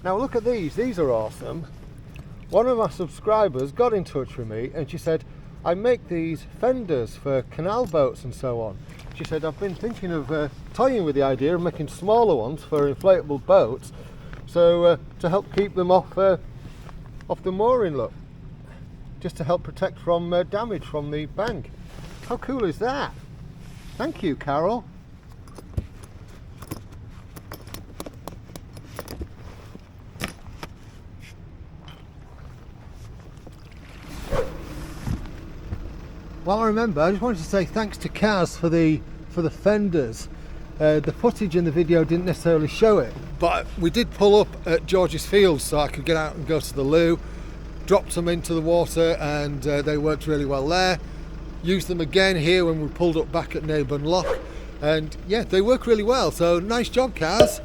Now look at these are awesome. One of my subscribers got in touch with me and she said, I make these fenders for canal boats and so on. She said, I've been thinking of toying with the idea of making smaller ones for inflatable boats, so to help keep them off the mooring, look, just to help protect from damage from the bank. How cool is that? Thank you, Carol. Well, I remember, I just wanted to say thanks to Kaz for the fenders. The footage in the video didn't necessarily show it, but we did pull up at George's Field so I could get out and go to the loo, dropped them into the water, and they worked really well there. Used them again here when we pulled up back at Neighbourne Lock, and yeah, they work really well, so nice job, Kaz.